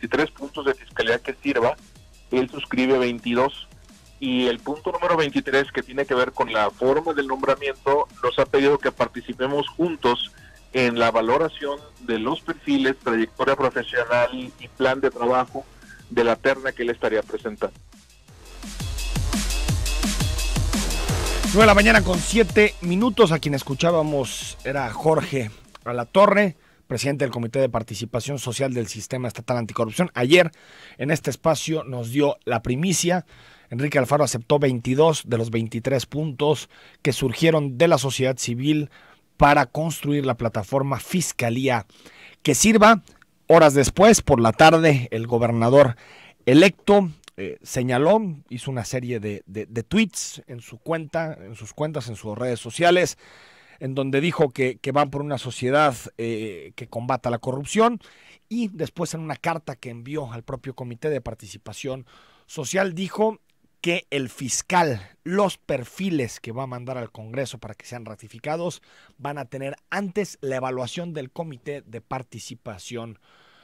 23 puntos de fiscalía que sirva, él suscribe 22. Y el punto número 23, que tiene que ver con la forma del nombramiento, nos ha pedido que participemos juntos en la valoración de los perfiles, trayectoria profesional y plan de trabajo de la terna que él estaría presentando. 9:07 a.m. A quien escuchábamos era Jorge Alatorre, presidente del Comité de Participación Social del Sistema Estatal Anticorrupción. Ayer en este espacio nos dio la primicia. Enrique Alfaro aceptó 22 de los 23 puntos que surgieron de la sociedad civil para construir la plataforma Fiscalía que sirva. Horas después, por la tarde, el gobernador electo señaló, hizo una serie de tweets en sus cuentas, en sus redes sociales, en donde dijo que van por una sociedad que combata la corrupción, y después en una carta que envió al propio Comité de Participación Social dijo que el fiscal, los perfiles que va a mandar al Congreso para que sean ratificados, van a tener antes la evaluación del Comité de Participación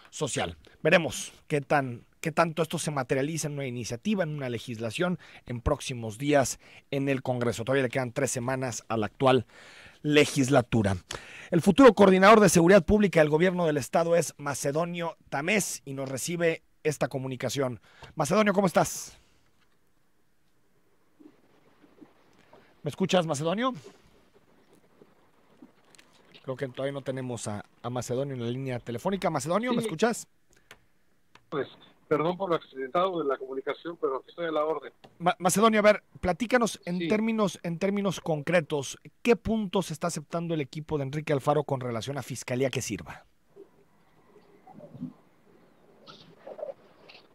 Social. Veremos qué tanto esto se materializa en una iniciativa, en una legislación en próximos días en el Congreso. Todavía le quedan 3 semanas a la actual legislatura. El futuro coordinador de Seguridad Pública del Gobierno del Estado es Macedonio Tamés y nos recibe esta comunicación. Macedonio, ¿cómo estás? ¿Me escuchas, Macedonio? Creo que todavía no tenemos a Macedonio en la línea telefónica. Macedonio, ¿me escuchas? Pues, perdón por lo accidentado de la comunicación, pero aquí estoy a la orden. Macedonio, a ver, platícanos en términos concretos, ¿qué puntos está aceptando el equipo de Enrique Alfaro con relación a Fiscalía que sirva?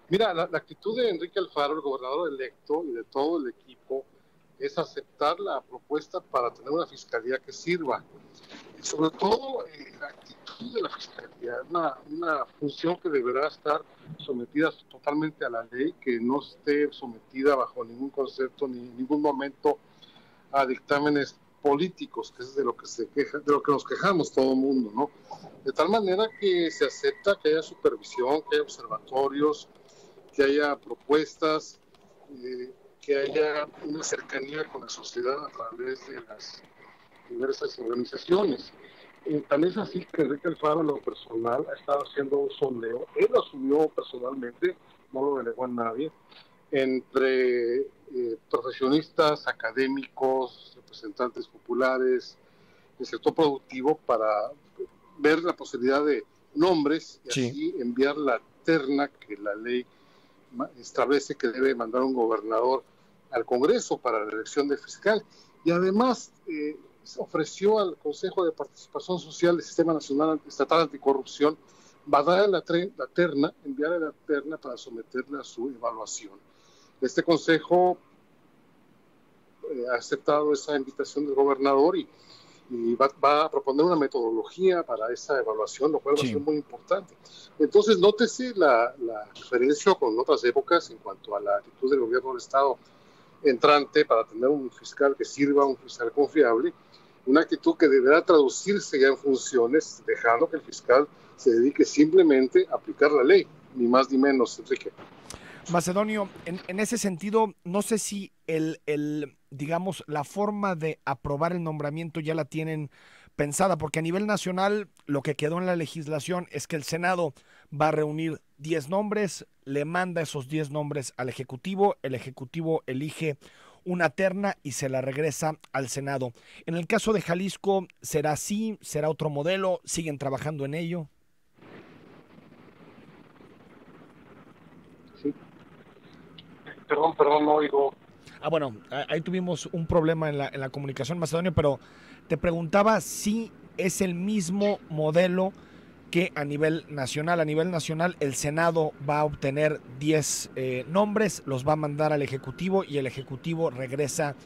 Mira, la actitud de Enrique Alfaro, el gobernador electo, y de todo el equipo, es aceptar la propuesta para tener una fiscalía que sirva. Y sobre todo, la actitud de la fiscalía, una función que deberá estar sometida totalmente a la ley, que no esté sometida bajo ningún concepto ni en ningún momento a dictámenes políticos, que es de lo que nos quejamos todo el mundo, ¿no? De tal manera que se acepta que haya supervisión, que haya observatorios, que haya propuestas, que haya una cercanía con la sociedad a través de las diversas organizaciones. También es así que Enrique Alfaro, en lo personal, ha estado haciendo un sondeo. Él lo asumió personalmente, no lo delegó a nadie, entre profesionistas, académicos, representantes populares, el sector productivo, para ver la posibilidad de nombres y así enviar la terna que la ley establece que debe mandar un gobernador al Congreso para la elección de fiscal. Y además ofreció al Consejo de Participación Social del Sistema Nacional Estatal Anticorrupción enviarle la terna para someterla a su evaluación. Este Consejo ha aceptado esa invitación del gobernador y va a proponer una metodología para esa evaluación, lo cual va a ser muy importante. Entonces, nótese la diferencia con otras épocas en cuanto a la actitud del gobierno del Estado entrante para tener un fiscal que sirva, un fiscal confiable, una actitud que deberá traducirse ya en funciones, dejando que el fiscal se dedique simplemente a aplicar la ley, ni más ni menos, Enrique. Macedonio, en ese sentido, no sé si digamos, la forma de aprobar el nombramiento ya la tienen pensada, porque a nivel nacional lo que quedó en la legislación es que el Senado va a reunir 10 nombres, le manda esos 10 nombres al Ejecutivo, el Ejecutivo elige una terna y se la regresa al Senado. En el caso de Jalisco, ¿será así? ¿Será otro modelo? ¿Siguen trabajando en ello? Perdón, no oigo. Bueno, ahí tuvimos un problema en la comunicación, Macedonio, pero te preguntaba si es el mismo modelo que a nivel nacional. A nivel nacional, el Senado va a obtener 10 nombres, los va a mandar al Ejecutivo y el Ejecutivo regresa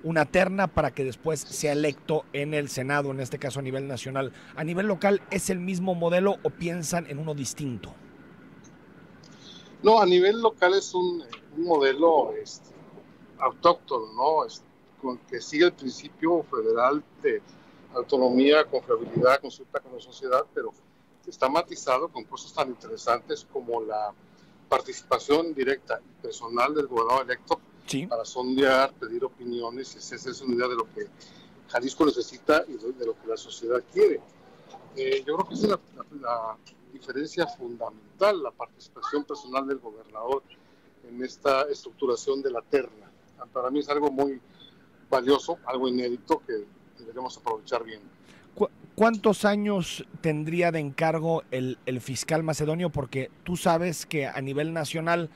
una terna para que después sea electo en el Senado, en este caso a nivel nacional. ¿A nivel local es el mismo modelo o piensan en uno distinto? No, a nivel local es un modelo autóctono, ¿no? Que sigue el principio federal de autonomía, confiabilidad, consulta con la sociedad, pero está matizado con cosas tan interesantes como la participación directa y personal del gobernador electo, sí, para sondear, pedir opiniones y hacerse una idea de lo que Jalisco necesita y de lo que la sociedad quiere. Yo creo que esa es la diferencia fundamental, la participación personal del gobernador en esta estructuración de la terna. Para mí es algo muy valioso, algo inédito que deberíamos aprovechar bien. ¿Cuántos años tendría de encargo el fiscal macedonio? Porque tú sabes que a nivel nacional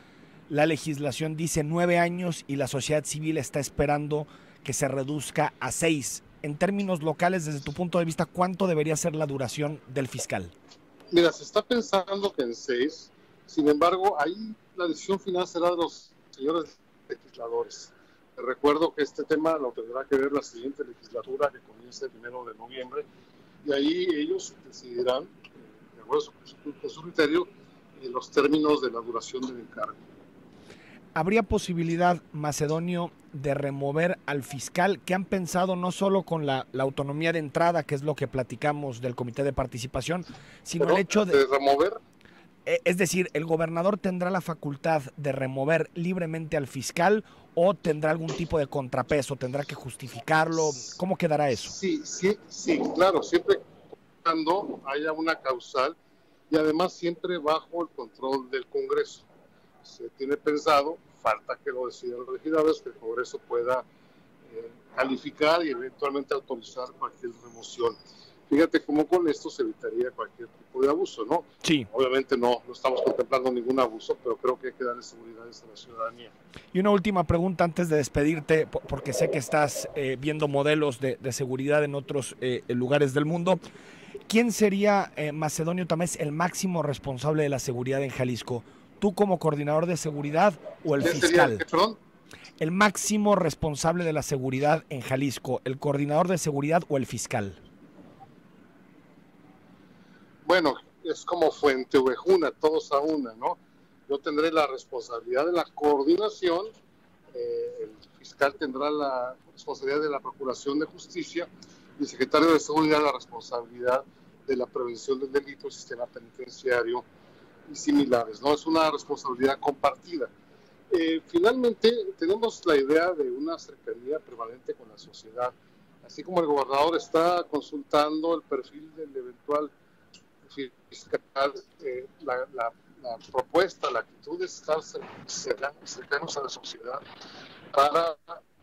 la legislación dice 9 años y la sociedad civil está esperando que se reduzca a 6. En términos locales, desde tu punto de vista, ¿cuánto debería ser la duración del fiscal? Mira, se está pensando que en 6, sin embargo, ahí la decisión final será de los señores legisladores. Te recuerdo que este tema lo tendrá que ver la siguiente legislatura que comienza el 1 de noviembre, y ahí ellos decidirán, de acuerdo con su criterio, los términos de la duración del encargo. ¿Habría posibilidad, Macedonio, de remover al fiscal, que han pensado no solo con la autonomía de entrada, que es lo que platicamos del comité de participación, sino el hecho de remover? Es decir, ¿el gobernador tendrá la facultad de remover libremente al fiscal o tendrá algún tipo de contrapeso? ¿Tendrá que justificarlo? ¿Cómo quedará eso? Sí, claro, siempre cuando haya una causal y además siempre bajo el control del Congreso. Se tiene pensado, falta que lo decidan los legisladores, que el Congreso pueda calificar y eventualmente autorizar cualquier remoción. Fíjate cómo con esto se evitaría cualquier tipo de abuso, ¿no? Sí. Obviamente no estamos contemplando ningún abuso, pero creo que hay que darle seguridad a la ciudadanía. Y una última pregunta antes de despedirte, porque sé que estás viendo modelos de seguridad en otros lugares del mundo. ¿Quién sería, Macedonio Tamés, el máximo responsable de la seguridad en Jalisco? ¿Tú como coordinador de seguridad o el fiscal? ¿Perdón? El máximo responsable de la seguridad en Jalisco, ¿el coordinador de seguridad o el fiscal? Bueno, es como fuente ovejuna, todos a una, ¿no? Yo tendré la responsabilidad de la coordinación, el fiscal tendrá la responsabilidad de la procuración de justicia y el secretario de seguridad la responsabilidad de la prevención del delito, el sistema penitenciario y similares, ¿no? Es una responsabilidad compartida. Finalmente, tenemos la idea de una cercanía permanente con la sociedad, así como el gobernador está consultando el perfil del eventual fiscal, la propuesta, la actitud es estar cercanos a la sociedad para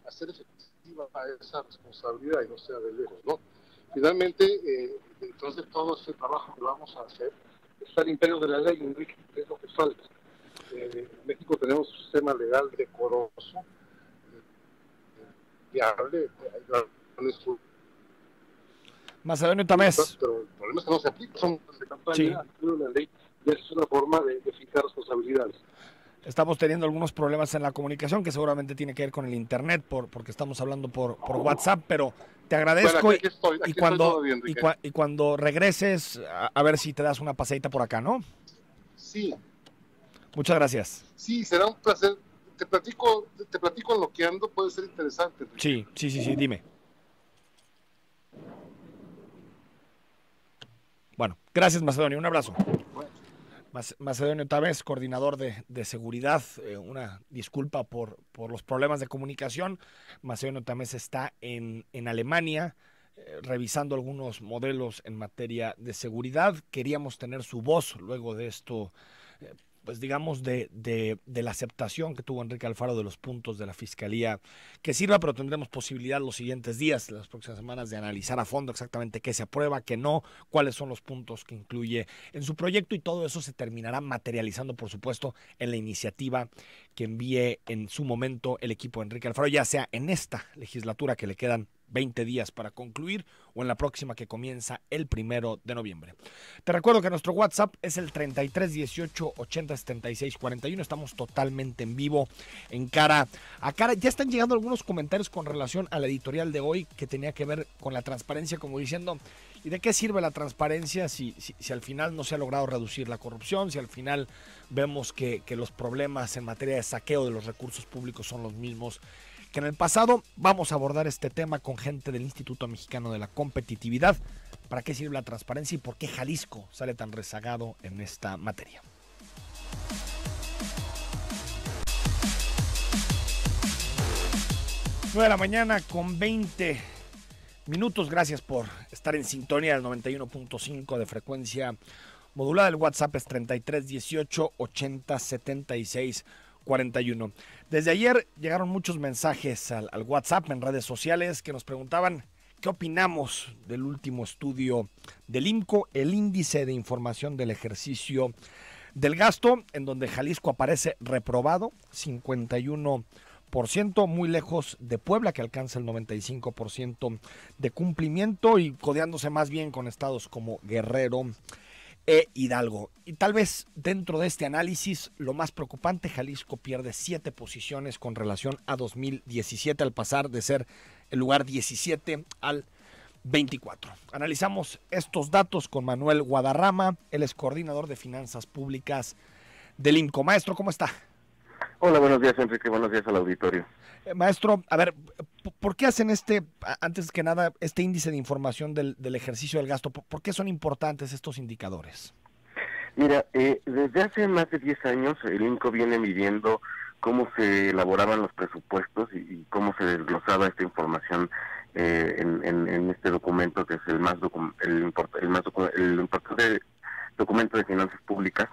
hacer efectiva esa responsabilidad y no sea de lejos, ¿no? Finalmente, entonces todo ese trabajo que vamos a hacer está el imperio de la ley, Enrique, que es lo que falta. En México tenemos un sistema legal decoroso, viable, Macedonio Tamés. Pero el problema es que no se aplica, son de campaña, la ley, y esa es una forma de fijar responsabilidades. Estamos teniendo algunos problemas en la comunicación que seguramente tiene que ver con el internet porque estamos hablando por WhatsApp, pero te agradezco. Bueno, aquí cuando regreses a ver si te das una paseita por acá, ¿no? Sí. Muchas gracias. Sí, será un placer. Te platico en lo que ando, puede ser interesante. Sí, dime. Bueno, gracias, Macedonio, un abrazo. Macedonio Tamés, coordinador de seguridad, una disculpa por los problemas de comunicación. Macedonio Tamés está en Alemania revisando algunos modelos en materia de seguridad. Queríamos tener su voz luego de esto, pues digamos de la aceptación que tuvo Enrique Alfaro de los puntos de la Fiscalía que sirva, pero tendremos posibilidad los siguientes días, las próximas semanas, de analizar a fondo exactamente qué se aprueba, qué no, cuáles son los puntos que incluye en su proyecto, y todo eso se terminará materializando, por supuesto, en la iniciativa que envíe en su momento el equipo de Enrique Alfaro, ya sea en esta legislatura que le quedan 20 días para concluir o en la próxima que comienza el 1 de noviembre. Te recuerdo que nuestro WhatsApp es el 33 18 80 76 41. Estamos totalmente en vivo, en cara a cara. Ya están llegando algunos comentarios con relación a la editorial de hoy que tenía que ver con la transparencia, como diciendo, ¿y de qué sirve la transparencia si al final no se ha logrado reducir la corrupción, si al final vemos que los problemas en materia de saqueo de los recursos públicos son los mismos que en el pasado? Vamos a abordar este tema con gente del Instituto Mexicano de la Competitividad para qué sirve la transparencia y por qué Jalisco sale tan rezagado en esta materia. Nueve de la mañana con 20 minutos. Gracias por estar en sintonía del 91.5 de frecuencia modulada. El WhatsApp es 33 18 80 76 41. Desde ayer llegaron muchos mensajes al WhatsApp en redes sociales que nos preguntaban qué opinamos del último estudio del INCO, el índice de información del ejercicio del gasto, en donde Jalisco aparece reprobado, 51%, muy lejos de Puebla, que alcanza el 95% de cumplimiento y codeándose más bien con estados como Guerrero e Hidalgo. Y tal vez dentro de este análisis, lo más preocupante, Jalisco pierde 7 posiciones con relación a 2017 al pasar de ser el lugar 17 al 24. Analizamos estos datos con Manuel Guadarrama, él es coordinador de finanzas públicas del INCO. Maestro, ¿cómo está? Hola, buenos días, Enrique, buenos días al auditorio. Maestro, a ver, ¿por qué hacen antes que nada, este índice de información del ejercicio del gasto? ¿Por qué son importantes estos indicadores? Mira, desde hace más de 10 años el INCO viene midiendo cómo se elaboraban los presupuestos y cómo se desglosaba esta información en este documento, que es el importante documento de finanzas públicas,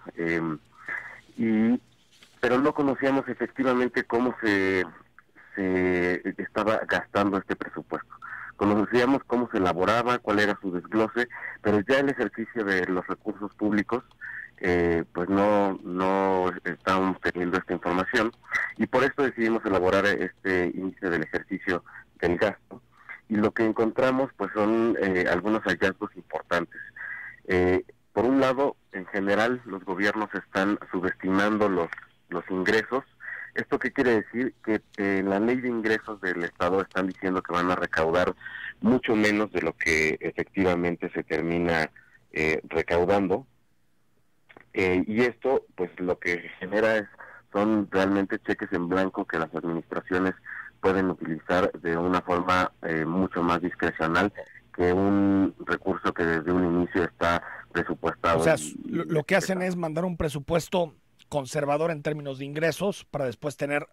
pero no conocíamos efectivamente cómo se estaba gastando este presupuesto. Conocíamos cómo se elaboraba, cuál era su desglose, pero ya el ejercicio de los recursos públicos, pues no estábamos teniendo esta información, y por esto decidimos elaborar este índice del ejercicio del gasto, y lo que encontramos pues son algunos hallazgos importantes. Por un lado, en general, los gobiernos están subestimando los ingresos. ¿Esto qué quiere decir? Que en la ley de ingresos del Estado están diciendo que van a recaudar mucho menos de lo que efectivamente se termina recaudando, y esto pues lo que genera son realmente cheques en blanco que las administraciones pueden utilizar de una forma mucho más discrecional que un recurso que desde un inicio está presupuestado. O sea, lo que hacen es mandar un presupuesto conservador en términos de ingresos para después tener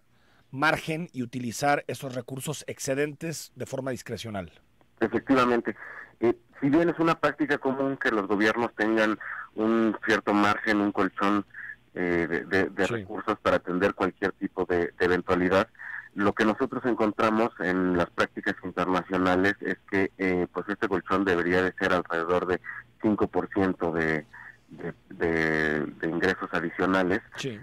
margen y utilizar esos recursos excedentes de forma discrecional. Efectivamente. Si bien es una práctica común que los gobiernos tengan un cierto margen, un colchón de sí, recursos para atender cualquier tipo de eventualidad, lo que nosotros encontramos en las prácticas internacionales es que pues este colchón debería de ser alrededor de 5% de ingresos adicionales. Sí.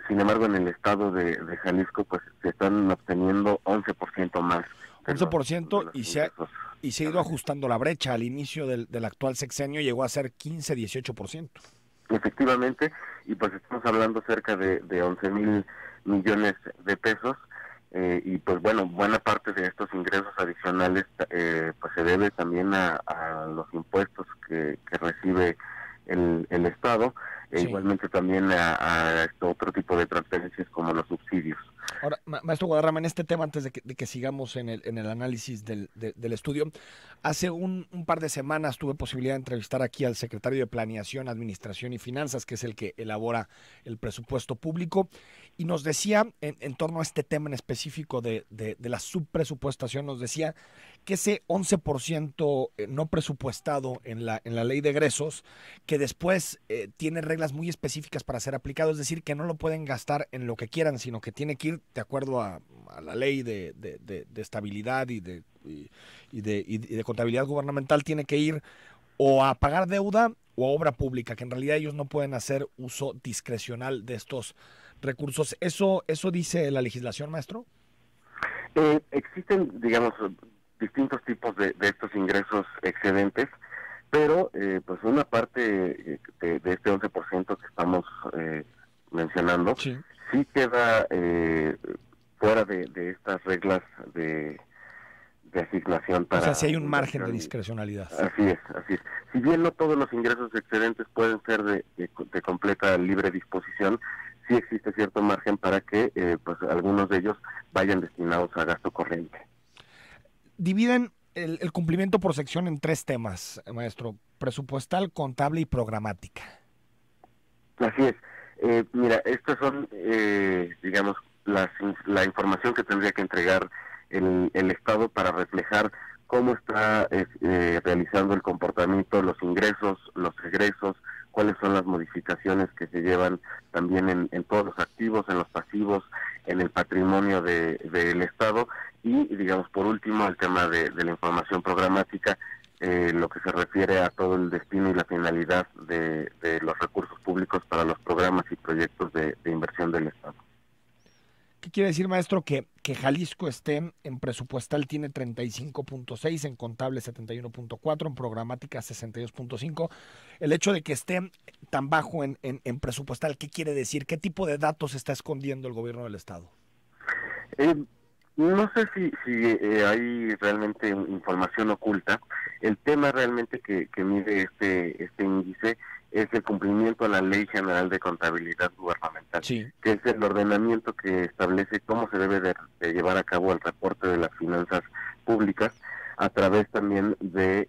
Sin embargo, en el estado de Jalisco pues se están obteniendo 11% más. 11% y se ha ido ajustando la brecha. Al inicio del actual sexenio llegó a ser 15-18%. Efectivamente, y pues estamos hablando cerca de 11,000 millones de pesos, y pues bueno, buena parte de estos ingresos adicionales pues se debe también a los impuestos que recibe el Estado, sí, igualmente también a otro tipo de transferencias como los subsidios. Ahora, maestro Guadarrama, en este tema, antes de que sigamos en el análisis del estudio, hace un par de semanas tuve posibilidad de entrevistar aquí al secretario de Planeación, Administración y Finanzas, que es el que elabora el presupuesto público, y nos decía, en torno a este tema en específico de la subpresupuestación, nos decía que ese 11% no presupuestado en la ley de egresos, que después tiene reglas muy específicas para ser aplicado, es decir, que no lo pueden gastar en lo que quieran, sino que tiene que ir de acuerdo a la ley de estabilidad y de contabilidad gubernamental, tiene que ir o a pagar deuda o a obra pública, que en realidad ellos no pueden hacer uso discrecional de estos recursos. ¿Eso dice la legislación, maestro? Existen, digamos, distintos tipos de estos ingresos excedentes, pero pues una parte de este 11% que estamos mencionando, sí queda fuera de estas reglas de asignación para... O sea, si hay un margen de discrecionalidad. Así es. Si bien no todos los ingresos excedentes pueden ser de completa libre disposición, sí existe cierto margen para que pues algunos de ellos vayan destinados a gasto corriente. Dividen el cumplimiento por sección en 3 temas, maestro: presupuestal, contable y programática. Así es. Mira, estas son, digamos, la información que tendría que entregar el Estado para reflejar cómo está realizando el comportamiento, los ingresos, los egresos, cuáles son las modificaciones que se llevan también en todos los activos, en los pasivos, en el patrimonio del Estado, y, digamos, por último, el tema de la información programática, lo que se refiere a todo el destino y la finalidad de los recursos públicos para los programas y proyectos de inversión del Estado. ¿Qué quiere decir, maestro? Que Jalisco esté en presupuestal tiene 35.6, en contable 71.4, en programática 62.5. El hecho de que esté tan bajo en presupuestal, ¿qué quiere decir? ¿Qué tipo de datos está escondiendo el gobierno del Estado? No sé si hay realmente información oculta. El tema realmente que mide este índice es el cumplimiento a la Ley General de Contabilidad Gubernamental, sí, que es el ordenamiento que establece cómo se debe de llevar a cabo el reporte de las finanzas públicas, a través también de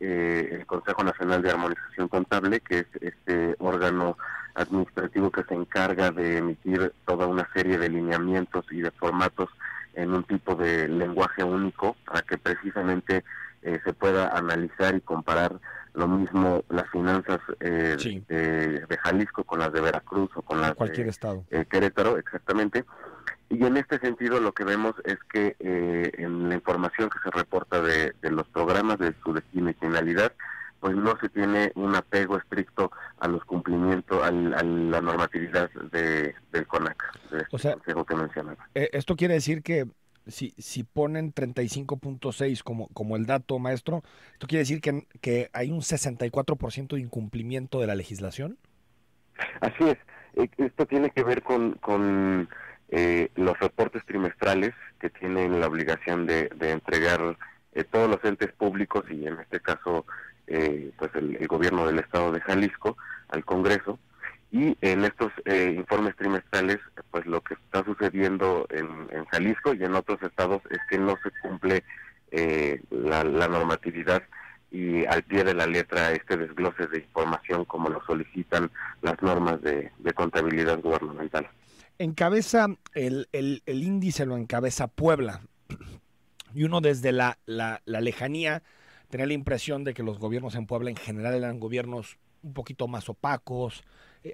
el Consejo Nacional de Armonización Contable, que es este órgano administrativo que se encarga de emitir toda una serie de lineamientos y de formatos en un tipo de lenguaje único, para que precisamente se pueda analizar y comparar lo mismo las finanzas sí, de Jalisco con las de Veracruz o con las cualquier de estado. Querétaro, exactamente. Y en este sentido lo que vemos es que en la información que se reporta de los programas, de su destino y finalidad, pues no se tiene un apego estricto a los cumplimientos, a la normatividad del CONAC, del consejo que mencionaba. Esto quiere decir que si ponen 35.6 como el dato, maestro, ¿esto quiere decir que hay un 64% de incumplimiento de la legislación? Así es. Esto tiene que ver con los reportes trimestrales que tienen la obligación de entregar todos los entes públicos, y en este caso pues el gobierno del Estado de Jalisco, al Congreso. Y en estos informes trimestrales, pues lo que está sucediendo en Jalisco y en otros estados es que no se cumple la normatividad y al pie de la letra este desglose de información como lo solicitan las normas de contabilidad gubernamental. Encabeza el índice, lo encabeza Puebla, y uno desde la lejanía tenía la impresión de que los gobiernos en Puebla en general eran gobiernos un poquito más opacos,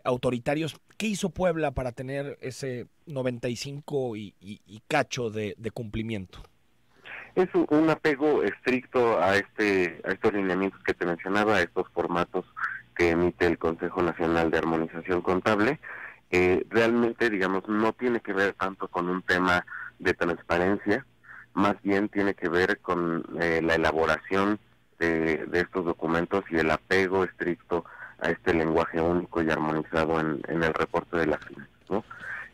autoritarios. ¿Qué hizo Puebla para tener ese 95 y cacho de cumplimiento? Es un apego estricto a estos lineamientos que te mencionaba, a estos formatos que emite el Consejo Nacional de Armonización Contable. Realmente, digamos, no tiene que ver tanto con un tema de transparencia, más bien tiene que ver con la elaboración de estos documentos y el apego estricto a este lenguaje único y armonizado en el reporte de las finanzas, ¿no?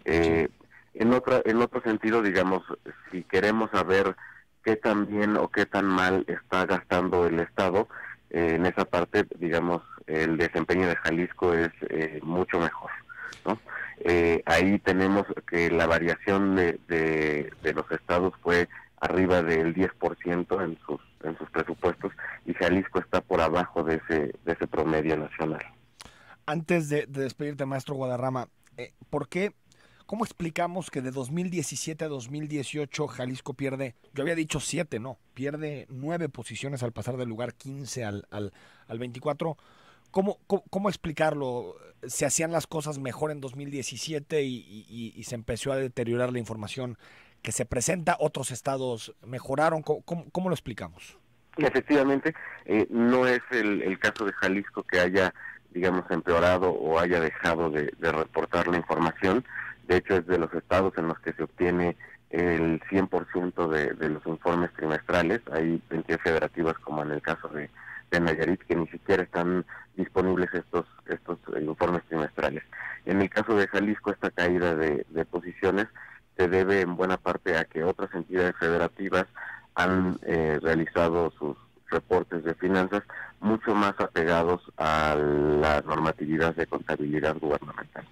En otro sentido, digamos, si queremos saber qué tan bien o qué tan mal está gastando el Estado, en esa parte, digamos, el desempeño de Jalisco es mucho mejor, ¿no? Ahí tenemos que la variación de los estados fue arriba del 10% en sus presupuestos, y Jalisco está por abajo de ese promedio nacional. Antes de despedirte, maestro Guadarrama, ¿cómo explicamos que de 2017 a 2018 Jalisco pierde, yo había dicho 7, no, pierde 9 posiciones al pasar del lugar 15 al 24? ¿Cómo explicarlo? ¿Se hacían las cosas mejor en 2017 y se empezó a deteriorar la información que se presenta? ¿Otros estados mejoraron? ¿Cómo lo explicamos? Efectivamente, no es el caso de Jalisco que haya, digamos, empeorado o haya dejado de reportar la información. De hecho, es de los estados en los que se obtiene el 100% de los informes trimestrales. Hay entidades federativas, como en el caso de Nayarit, que ni siquiera están disponibles estos informes trimestrales. En el caso de Jalisco, esta caída de posiciones se debe en buena parte a que otras entidades federativas han realizado sus reportes de finanzas mucho más apegados a la normatividad de contabilidad gubernamental.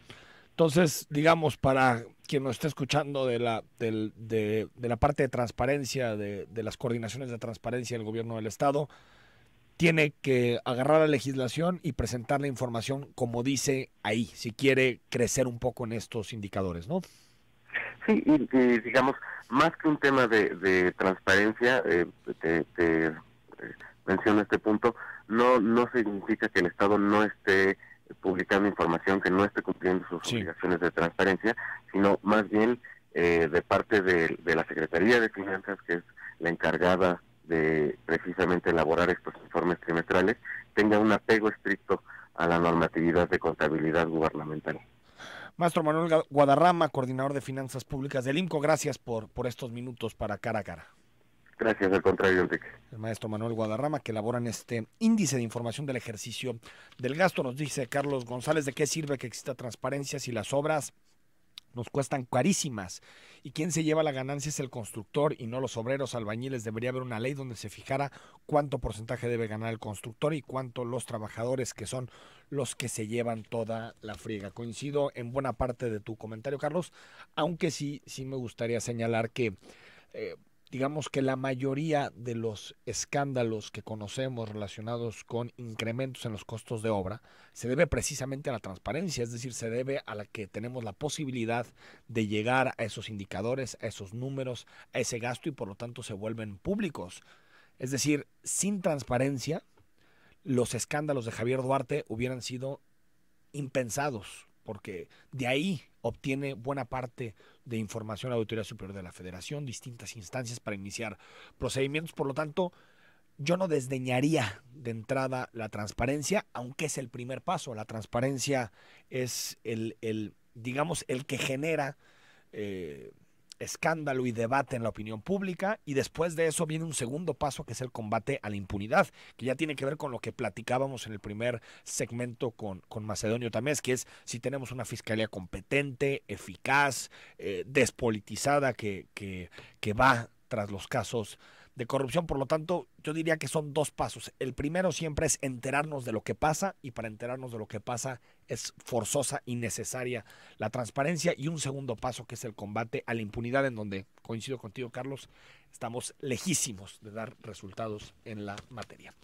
Entonces, digamos, para quien nos está escuchando de la parte de transparencia, de las coordinaciones de transparencia del gobierno del Estado, tiene que agarrar la legislación y presentar la información como dice ahí, si quiere crecer un poco en estos indicadores, ¿no? Sí, y digamos, más que un tema de transparencia, te menciono este punto, no significa que el Estado no esté publicando información, que no esté cumpliendo sus obligaciones de transparencia, sino más bien de parte de la Secretaría de Finanzas, que es la encargada de precisamente elaborar estos informes trimestrales, tenga un apego estricto a la normatividad de contabilidad gubernamental. Maestro Manuel Guadarrama, coordinador de finanzas públicas del IMCO, gracias por estos minutos para Cara a Cara. Gracias, al contrario, Enrique. El maestro Manuel Guadarrama, que elabora en este índice de información del ejercicio del gasto. Nos dice Carlos González, ¿de qué sirve que exista transparencia si las obras nos cuestan carísimas? ¿Y quién se lleva la ganancia es el constructor y no los obreros albañiles? Debería haber una ley donde se fijara cuánto porcentaje debe ganar el constructor y cuánto los trabajadores, que son los que se llevan toda la friega. Coincido en buena parte de tu comentario, Carlos, aunque sí me gustaría señalar que digamos que la mayoría de los escándalos que conocemos relacionados con incrementos en los costos de obra se debe precisamente a la transparencia, es decir, se debe a la que tenemos la posibilidad de llegar a esos indicadores, a esos números, a ese gasto y por lo tanto se vuelven públicos. Es decir, sin transparencia, los escándalos de Javier Duarte hubieran sido impensados, porque de ahí obtiene buena parte de información la Auditoría Superior de la Federación, distintas instancias para iniciar procedimientos. Por lo tanto, yo no desdeñaría de entrada la transparencia, aunque es el primer paso. La transparencia es digamos, el que genera escándalo y debate en la opinión pública, y después de eso viene un segundo paso, que es el combate a la impunidad, que ya tiene que ver con lo que platicábamos en el primer segmento con Macedonio Tamés, que es si tenemos una fiscalía competente, eficaz, despolitizada, que va tras los casos de corrupción. Por lo tanto, yo diría que son dos pasos. El primero siempre es enterarnos de lo que pasa, y para enterarnos de lo que pasa es forzosa y necesaria la transparencia, y un segundo paso que es el combate a la impunidad, en donde, coincido contigo, Carlos, estamos lejísimos de dar resultados en la materia.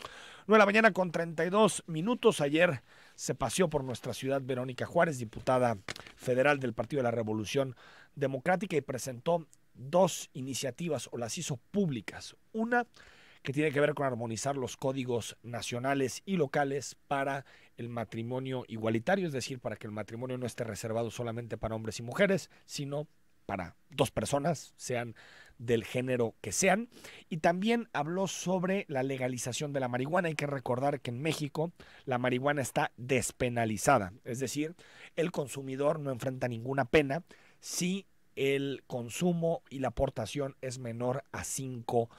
9 de la mañana con 32 minutos. Ayer se paseó por nuestra ciudad Verónica Juárez, diputada federal del Partido de la Revolución Democrática, y presentó dos iniciativas, o las hizo públicas. Una que tiene que ver con armonizar los códigos nacionales y locales para el matrimonio igualitario, es decir, para que el matrimonio no esté reservado solamente para hombres y mujeres, sino para dos personas, sean del género que sean. Y también habló sobre la legalización de la marihuana. Hay que recordar que en México la marihuana está despenalizada, es decir, el consumidor no enfrenta ninguna pena si el consumo y la aportación es menor a 5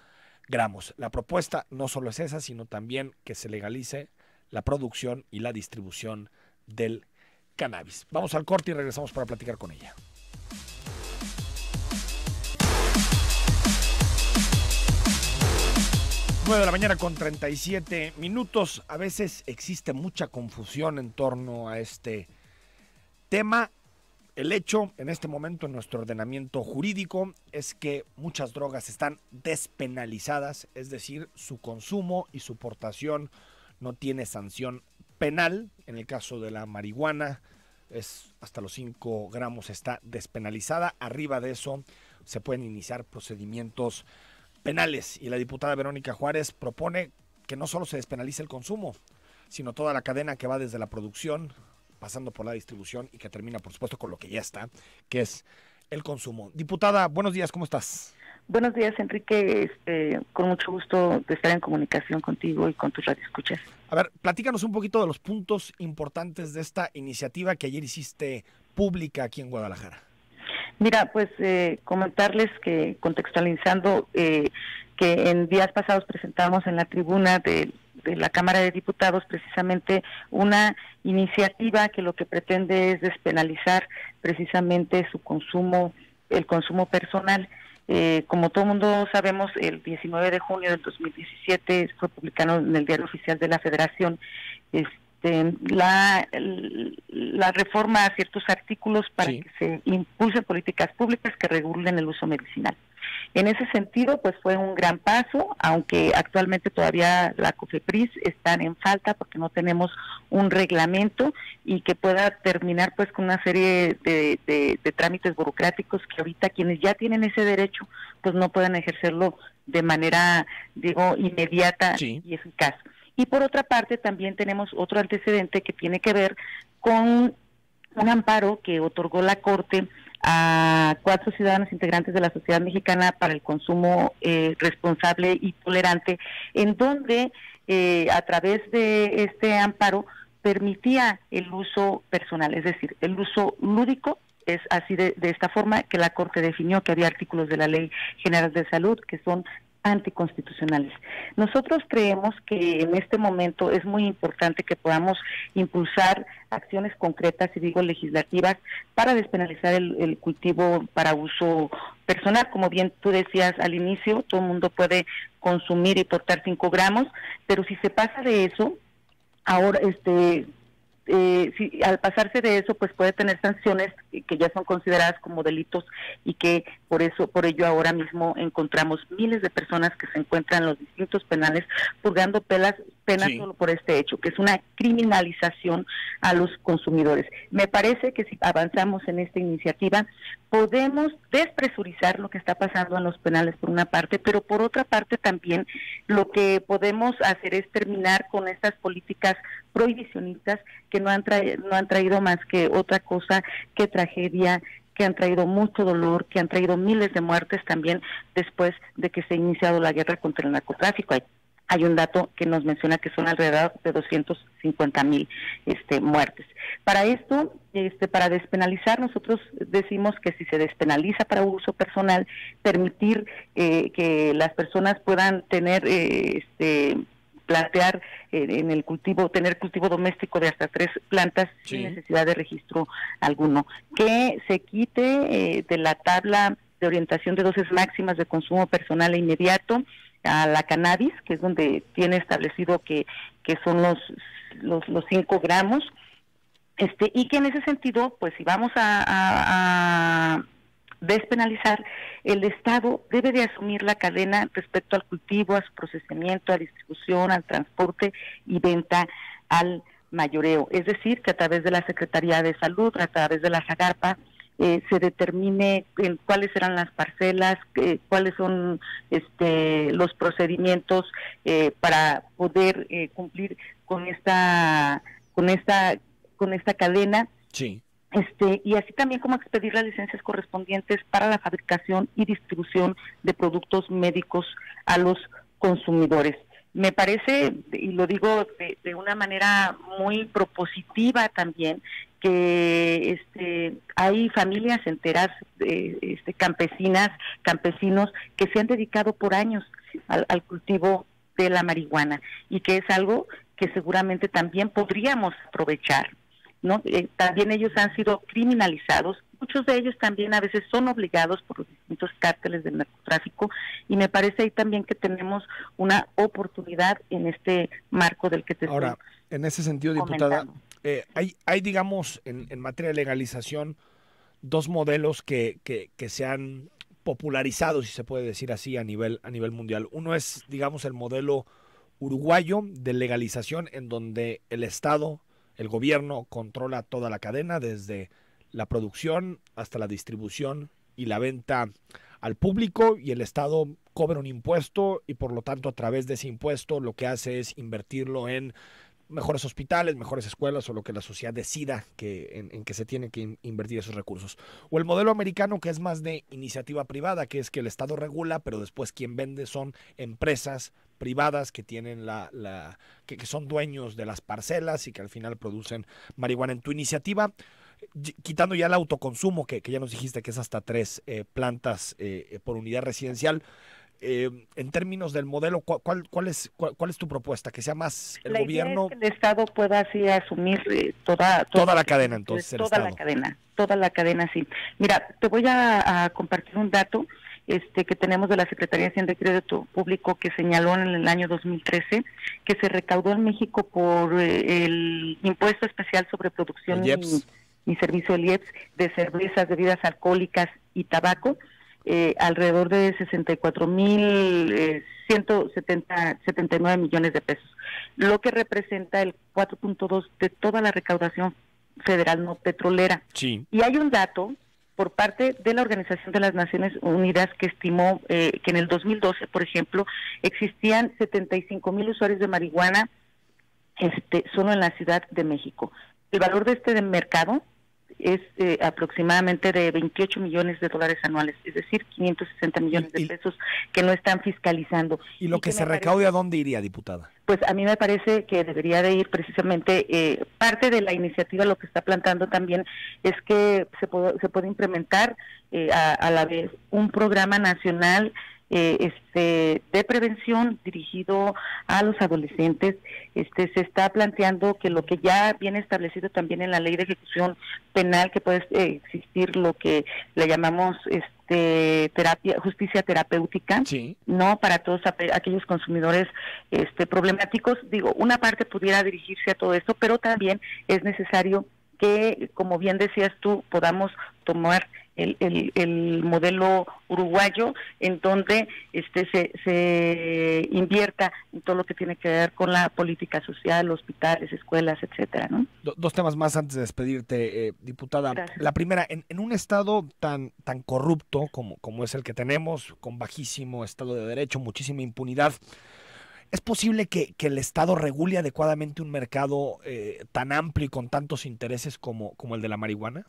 gramos. La propuesta no solo es esa, sino también que se legalice la producción y la distribución del cannabis. Vamos al corte y regresamos para platicar con ella. 9 de la mañana con 37 minutos. A veces existe mucha confusión en torno a este tema. El hecho en este momento en nuestro ordenamiento jurídico es que muchas drogas están despenalizadas, es decir, su consumo y su portación no tiene sanción penal. En el caso de la marihuana, es hasta los 5 gramos está despenalizada. Arriba de eso se pueden iniciar procedimientos penales. Y la diputada Verónica Juárez propone que no solo se despenalice el consumo, sino toda la cadena que va desde la producción, pasando por la distribución y que termina, por supuesto, con lo que ya está, que es el consumo. Diputada, buenos días, ¿cómo estás? Buenos días, Enrique. Con mucho gusto de estar en comunicación contigo y con tus radioescuchas. A ver, platícanos un poquito de los puntos importantes de esta iniciativa que ayer hiciste pública aquí en Guadalajara. Mira, pues comentarles que, contextualizando, que en días pasados presentamos en la tribuna de la Cámara de Diputados precisamente una iniciativa que lo que pretende es despenalizar precisamente su consumo, el consumo personal. Como todo mundo sabemos, el 19 de junio del 2017 fue publicado en el Diario Oficial de la Federación la reforma a ciertos artículos para que se impulsen políticas públicas que regulen el uso medicinal. En ese sentido, pues fue un gran paso, aunque actualmente todavía la COFEPRIS están en falta porque no tenemos un reglamento y que pueda terminar pues con una serie de trámites burocráticos que ahorita quienes ya tienen ese derecho pues no puedan ejercerlo de manera, digo, inmediata y eficaz. Y por otra parte también tenemos otro antecedente que tiene que ver con un amparo que otorgó la Corte a 4 ciudadanos integrantes de la sociedad mexicana para el consumo responsable y tolerante, en donde a través de este amparo permitía el uso personal, es decir, el uso lúdico. Es así de esta forma que la Corte definió que había artículos de la Ley General de Salud que son anticonstitucionales. Nosotros creemos que en este momento es muy importante que podamos impulsar acciones concretas, y digo legislativas, para despenalizar el cultivo para uso personal. Como bien tú decías al inicio, todo el mundo puede consumir y portar 5 gramos, pero si se pasa de eso, ahora si al pasarse de eso pues puede tener sanciones que ya son consideradas como delitos y que por ello ahora mismo encontramos miles de personas que se encuentran en los distintos penales purgando penas solo por este hecho, que es una criminalización a los consumidores. Me parece que si avanzamos en esta iniciativa podemos despresurizar lo que está pasando en los penales por una parte, pero por otra parte también lo que podemos hacer es terminar con estas políticas prohibicionistas que no han traído más que otra cosa que tragedia, que han traído mucho dolor, que han traído miles de muertes también después de que se ha iniciado la guerra contra el narcotráfico. Hay un dato que nos menciona que son alrededor de 250,000 muertes. Para esto, para despenalizar, nosotros decimos que si se despenaliza para uso personal, permitir que las personas puedan tener plantear en el cultivo, tener cultivo doméstico de hasta 3 plantas sin necesidad de registro alguno, que se quite de la tabla de orientación de dosis máximas de consumo personal e inmediato a la cannabis, que es donde tiene establecido que son los 5 gramos, y que en ese sentido, pues si vamos a despenalizar, el Estado debe de asumir la cadena respecto al cultivo, a su procesamiento, a distribución, al transporte y venta al mayoreo. Es decir, que a través de la Secretaría de Salud, a través de la SAGARPA, se determine cuáles serán las parcelas, cuáles son los procedimientos para poder cumplir con esta cadena. Sí. Y así también como expedir las licencias correspondientes para la fabricación y distribución de productos médicos a los consumidores. Me parece, y lo digo de una manera muy propositiva también, que hay familias enteras, campesinas, campesinos, que se han dedicado por años al cultivo de la marihuana y que es algo que seguramente también podríamos aprovechar, ¿no? También ellos han sido criminalizados, muchos de ellos también a veces son obligados por los distintos cárteles del narcotráfico, y me parece ahí también que tenemos una oportunidad en este marco del que te Ahora, estoy en ese sentido, comentando. diputada, hay digamos, en materia de legalización, 2 modelos que se han popularizado, si se puede decir así, a nivel mundial. Uno es, digamos, el modelo uruguayo de legalización, en donde el Estado, el gobierno, controla toda la cadena, desde la producción hasta la distribución y la venta al público, y el Estado cobra un impuesto y por lo tanto a través de ese impuesto lo que hace es invertirlo en mejores hospitales, mejores escuelas o lo que la sociedad decida en que se tiene que invertir esos recursos. O el modelo americano, que es más de iniciativa privada, que es que el Estado regula, pero después quien vende son empresas privadas que tienen que son dueños de las parcelas y que al final producen marihuana. En tu iniciativa, quitando ya el autoconsumo, que ya nos dijiste que es hasta 3 plantas por unidad residencial, en términos del modelo, ¿cuál es tu propuesta? ¿Que sea más el gobierno? Idea es que el Estado pueda así asumir toda la cadena, entonces, toda la cadena, sí. Mira, te voy a compartir un dato que tenemos de la Secretaría de Hacienda y Crédito Público, que señaló en el año 2013 que se recaudó en México por el impuesto especial sobre producción y servicio del IEPS de cervezas, bebidas alcohólicas y tabaco, alrededor de 64,179 millones de pesos, lo que representa el 4.2 de toda la recaudación federal no petrolera. Sí. Y hay un dato por parte de la Organización de las Naciones Unidas que estimó que en el 2012, por ejemplo, existían 75,000 usuarios de marihuana solo en la Ciudad de México. El valor de este mercado es aproximadamente de 28 millones de dólares anuales, es decir, 560 millones de pesos que no están fiscalizando. ¿Y lo que se recaude a dónde iría, diputada? Pues a mí me parece que debería de ir precisamente, parte de la iniciativa lo que está planteando también es que se puede implementar a la vez un programa nacional de prevención dirigido a los adolescentes. Se está planteando que lo que ya viene establecido también en la ley de ejecución penal, que puede existir lo que le llamamos justicia terapéutica, sí, no para todos aquellos consumidores problemáticos. Digo, una parte pudiera dirigirse a todo esto, pero también es necesario que, como bien decías tú, podamos tomar el modelo uruguayo, en donde se invierta en todo lo que tiene que ver con la política social, hospitales, escuelas, etcétera, ¿no? Dos temas más antes de despedirte, diputada. Gracias. La primera, en un estado tan corrupto como es el que tenemos, con bajísimo Estado de Derecho, muchísima impunidad, ¿es posible que el Estado regule adecuadamente un mercado tan amplio y con tantos intereses como el de la marihuana?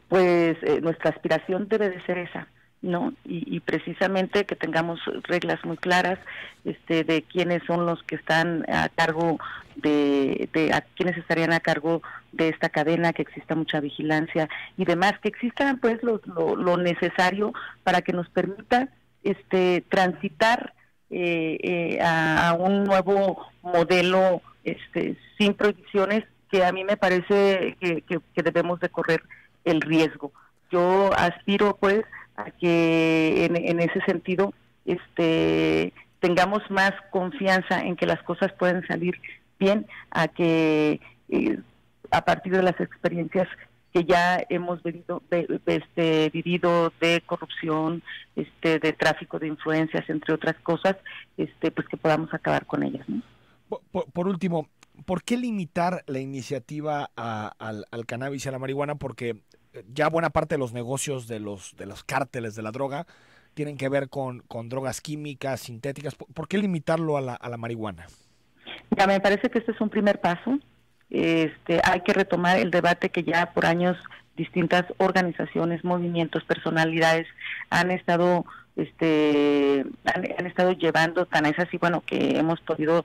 Pues nuestra aspiración debe de ser esa, ¿no? Y precisamente que tengamos reglas muy claras de quiénes son los que están a cargo a quiénes estarían a cargo de esta cadena, que exista mucha vigilancia y demás, que exista pues lo necesario para que nos permita transitar a un nuevo modelo sin prohibiciones, que a mí me parece que debemos de correr el riesgo. Yo aspiro pues a que en ese sentido tengamos más confianza en que las cosas pueden salir bien, a que a partir de las experiencias que ya hemos vivido de corrupción, de tráfico de influencias, entre otras cosas, pues que podamos acabar con ellas, ¿no? Por último, ¿por qué limitar la iniciativa al cannabis y a la marihuana? Porque ya buena parte de los negocios de los cárteles de la droga tienen que ver con drogas químicas, sintéticas. ¿Por qué limitarlo a la marihuana? Ya me parece que este es un primer paso. Hay que retomar el debate que ya por años distintas organizaciones, movimientos, personalidades han estado han estado llevando, tan es así, bueno, que hemos podido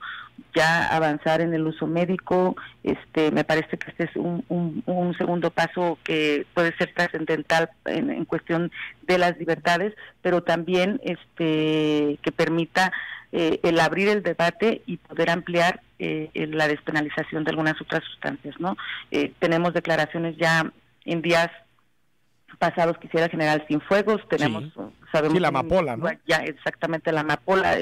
ya avanzar en el uso médico. Me parece que este es un segundo paso que puede ser trascendental en cuestión de las libertades, pero también que permita el abrir el debate y poder ampliar la despenalización de algunas otras sustancias, ¿no? Tenemos declaraciones ya en días pasados, quisiera General Cienfuegos, tenemos, sí, sabemos, sí, la amapola, ¿no? Ya exactamente, la amapola,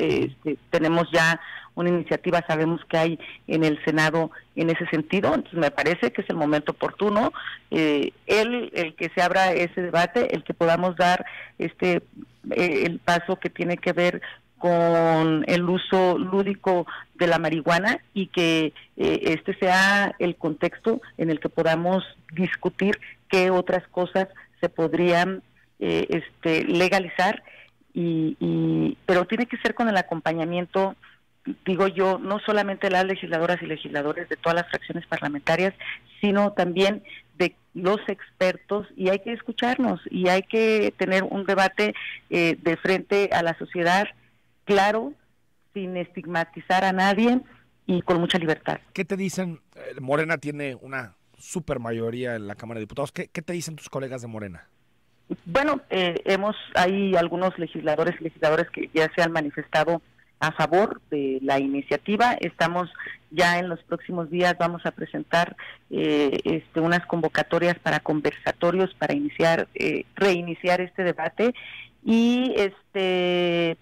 tenemos ya una iniciativa, sabemos que hay en el Senado en ese sentido. Entonces me parece que es el momento oportuno, el que se abra ese debate, el que podamos dar el paso que tiene que ver con el uso lúdico de la marihuana, y que sea el contexto en el que podamos discutir qué otras cosas se podrían legalizar, pero tiene que ser con el acompañamiento, digo yo, no solamente de las legisladoras y legisladores de todas las fracciones parlamentarias, sino también de los expertos, y hay que escucharnos y hay que tener un debate de frente a la sociedad, claro, sin estigmatizar a nadie y con mucha libertad. ¿Qué te dicen? Morena tiene una super mayoría en la Cámara de Diputados. ¿Qué te dicen tus colegas de Morena? Bueno, hay algunos legisladores y legisladoras que ya se han manifestado a favor de la iniciativa. Estamos ya en los próximos días, vamos a presentar unas convocatorias para conversatorios para reiniciar este debate, Y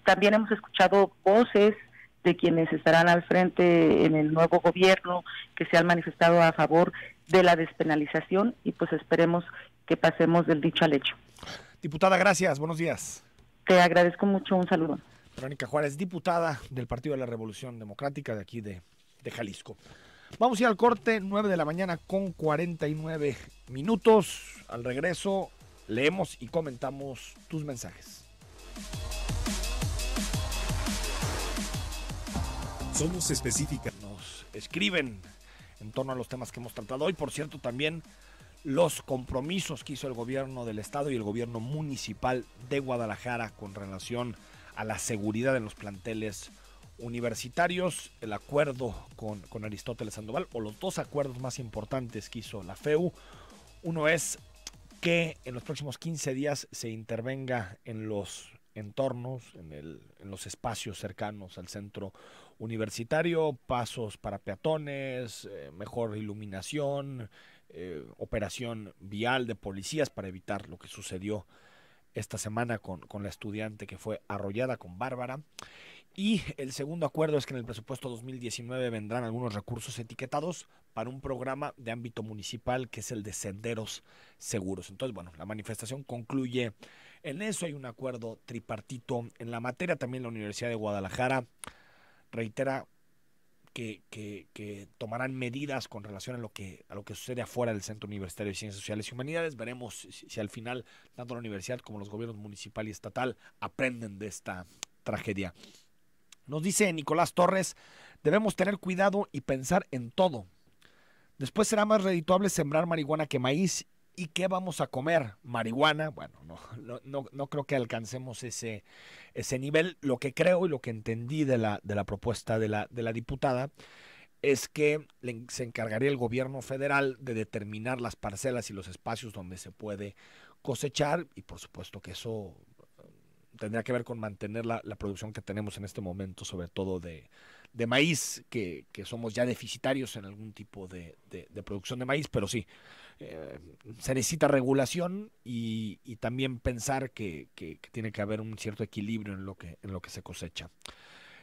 también hemos escuchado voces de quienes estarán al frente en el nuevo gobierno que se han manifestado a favor de la despenalización, y pues esperemos que pasemos del dicho al hecho. Diputada, gracias, buenos días. Te agradezco mucho, un saludo. Verónica Juárez, diputada del Partido de la Revolución Democrática de aquí de Jalisco. Vamos a ir al corte, 9 de la mañana con 49 minutos. Al regreso leemos y comentamos tus mensajes. Somos específicas. Nos escriben en torno a los temas que hemos tratado hoy. Por cierto, también los compromisos que hizo el gobierno del estado y el gobierno municipal de Guadalajara con relación a la seguridad en los planteles universitarios, el acuerdo con Aristóteles Sandoval, o los dos acuerdos más importantes que hizo la FEU. Uno es que en los próximos 15 días se intervenga en los entornos, en los espacios cercanos al centro universitario, pasos para peatones, mejor iluminación, operación vial de policías para evitar lo que sucedió esta semana con la estudiante que fue arrollada con Bárbara. Y el segundo acuerdo es que en el presupuesto 2019 vendrán algunos recursos etiquetados para un programa de ámbito municipal que es el de senderos seguros. Entonces, bueno, la manifestación concluye en eso. Hay un acuerdo tripartito en la materia. También la Universidad de Guadalajara reitera que tomarán medidas con relación a lo que sucede afuera del Centro Universitario de Ciencias Sociales y Humanidades. Veremos si al final tanto la universidad como los gobiernos municipal y estatal aprenden de esta tragedia. Nos dice Nicolás Torres, debemos tener cuidado y pensar en todo. Después será más redituable sembrar marihuana que maíz. ¿Y qué vamos a comer? ¿Marihuana? Bueno, no creo que alcancemos ese nivel. Lo que creo y lo que entendí de la propuesta de la diputada es que se encargaría el gobierno federal de determinar las parcelas y los espacios donde se puede cosechar, y por supuesto que eso tendría que ver con mantener la producción que tenemos en este momento, sobre todo de maíz, que somos ya deficitarios en algún tipo de producción de maíz, pero sí, se necesita regulación y también pensar que tiene que haber un cierto equilibrio en lo que se cosecha.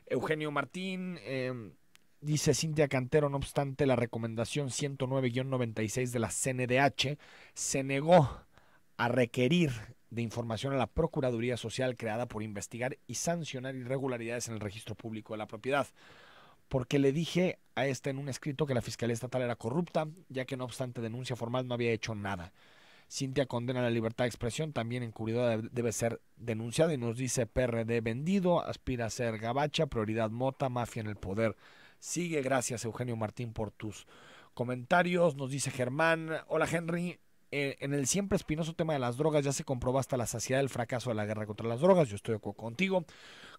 Eugenio Martín dice, Cintia Cantero, no obstante la recomendación 109-96 de la CNDH, se negó a requerir de información a la Procuraduría Social creada por investigar y sancionar irregularidades en el registro público de la propiedad, porque le dije a en un escrito que la Fiscalía Estatal era corrupta, ya que no obstante denuncia formal no había hecho nada. Cintia condena la libertad de expresión, también encubridora debe ser denunciada, y nos dice PRD vendido, aspira a ser gabacha, prioridad mota, mafia en el poder. Sigue, gracias Eugenio Martín por tus comentarios. Nos dice Germán, hola Henry, en el siempre espinoso tema de las drogas ya se comprobó hasta la saciedad el fracaso de la guerra contra las drogas. Yo estoy de acuerdo contigo.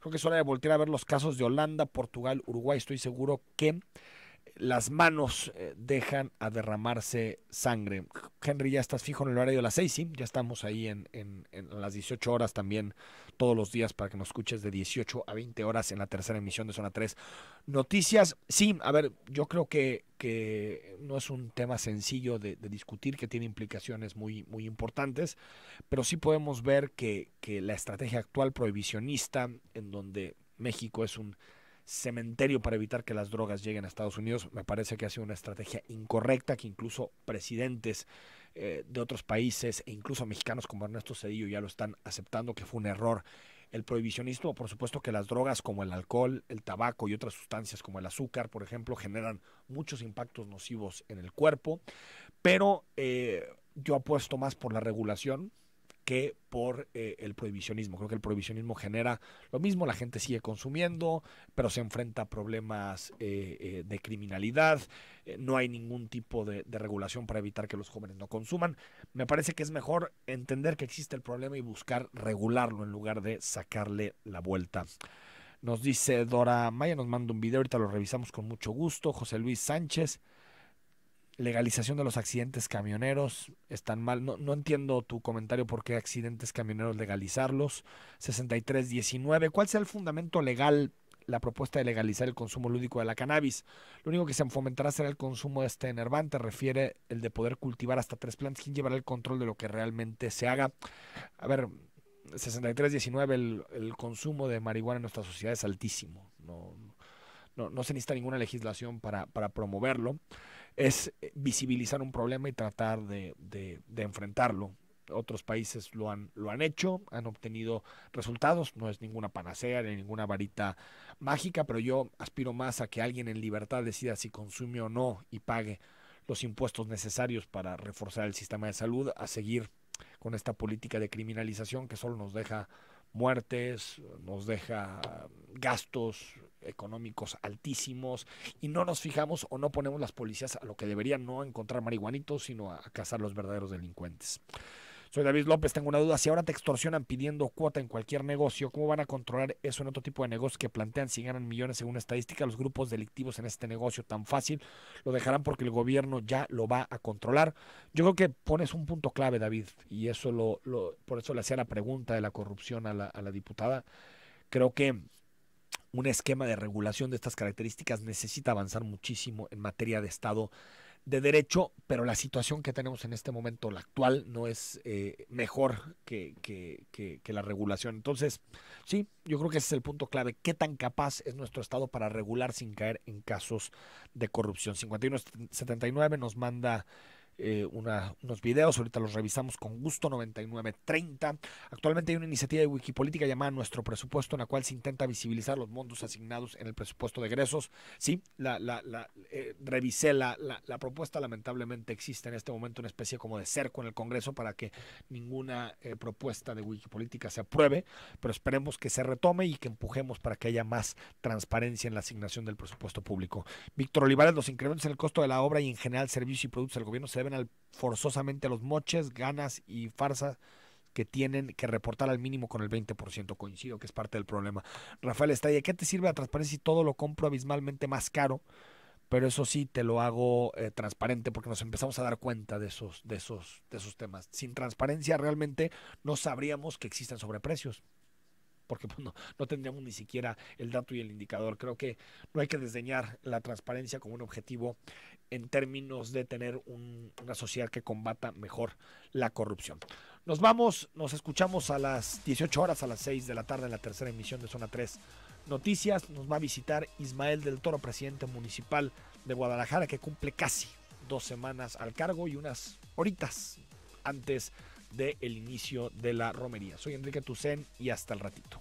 Creo que es hora de voltear a ver los casos de Holanda, Portugal, Uruguay. Estoy seguro que las manos dejan a derramarse sangre. Henry, ya estás fijo en el horario de las 6, ¿sí? Ya estamos ahí en las 18 horas también, todos los días, para que nos escuches de 18 a 20 horas en la tercera emisión de Zona 3 Noticias. Sí, a ver, yo creo que no es un tema sencillo de discutir, que tiene implicaciones muy, muy importantes, pero sí podemos ver que la estrategia actual prohibicionista, en donde México es un cementerio para evitar que las drogas lleguen a Estados Unidos, me parece que ha sido una estrategia incorrecta, que incluso presidentes de otros países e incluso mexicanos como Ernesto Zedillo ya lo están aceptando, que fue un error el prohibicionismo. Por supuesto que las drogas como el alcohol, el tabaco y otras sustancias como el azúcar, por ejemplo, generan muchos impactos nocivos en el cuerpo, pero yo apuesto más por la regulación que por el prohibicionismo. Creo que el prohibicionismo genera lo mismo, la gente sigue consumiendo, pero se enfrenta a problemas de criminalidad, no hay ningún tipo de regulación para evitar que los jóvenes no consuman. Me parece que es mejor entender que existe el problema y buscar regularlo en lugar de sacarle la vuelta. Nos dice Dora Maya, nos manda un video, ahorita lo revisamos con mucho gusto. José Luis Sánchez, legalización de los accidentes camioneros, están mal. No entiendo tu comentario, por qué accidentes camioneros legalizarlos. 6319, ¿cuál sea el fundamento legal la propuesta de legalizar el consumo lúdico de la cannabis? Lo único que se fomentará será el consumo de este enervante, refiere el de poder cultivar hasta 3 plantas. ¿Quién llevará el control de lo que realmente se haga? A ver, 6319 el consumo de marihuana en nuestra sociedad es altísimo. No se necesita ninguna legislación para promoverlo. Es visibilizar un problema y tratar de enfrentarlo. Otros países lo han hecho, han obtenido resultados. No es ninguna panacea ni ninguna varita mágica, pero yo aspiro más a que alguien en libertad decida si consume o no y pague los impuestos necesarios para reforzar el sistema de salud, a seguir con esta política de criminalización que solo nos deja muertes, nos deja gastos económicos altísimos, y no nos fijamos o no ponemos las policías a lo que deberían, no a encontrar marihuanitos, sino a cazar los verdaderos delincuentes. Soy David López, tengo una duda. Si ahora te extorsionan pidiendo cuota en cualquier negocio, ¿cómo van a controlar eso en otro tipo de negocios que plantean si ganan millones según estadística? Los grupos delictivos en este negocio tan fácil lo dejarán porque el gobierno ya lo va a controlar. Yo creo que pones un punto clave, David, y eso por eso le hacía la pregunta de la corrupción a la diputada. Creo que un esquema de regulación de estas características necesita avanzar muchísimo en materia de Estado de Derecho, pero la situación que tenemos en este momento, la actual, no es mejor que la regulación. Entonces, sí, yo creo que ese es el punto clave. ¿Qué tan capaz es nuestro Estado para regular sin caer en casos de corrupción? 5179 nos manda unos videos, ahorita los revisamos con gusto. 9930. Actualmente hay una iniciativa de Wikipolítica llamada Nuestro Presupuesto, en la cual se intenta visibilizar los montos asignados en el presupuesto de egresos. Sí, revisé la propuesta. Lamentablemente existe en este momento una especie como de cerco en el Congreso para que ninguna propuesta de Wikipolítica se apruebe, pero esperemos que se retome y que empujemos para que haya más transparencia en la asignación del presupuesto público. Víctor Olivares, los incrementos en el costo de la obra y en general servicios y productos del gobierno se deben forzosamente a los moches, ganas y farsas que tienen que reportar al mínimo con el 20%. Coincido que es parte del problema. Rafael Estalla, ¿qué te sirve la transparencia si todo lo compro abismalmente más caro? Pero eso sí, te lo hago transparente, porque nos empezamos a dar cuenta de esos temas. Sin transparencia realmente no sabríamos que existen sobreprecios, porque pues, no tendríamos ni siquiera el dato y el indicador. Creo que no hay que desdeñar la transparencia como un objetivo en términos de tener una sociedad que combata mejor la corrupción. Nos vamos, nos escuchamos a las 18 horas, a las 6 de la tarde, en la tercera emisión de Zona 3 Noticias. Nos va a visitar Ismael del Toro, presidente municipal de Guadalajara, que cumple casi 2 semanas al cargo y unas horitas antes del inicio de la romería. Soy Enrique Tucen y hasta el ratito.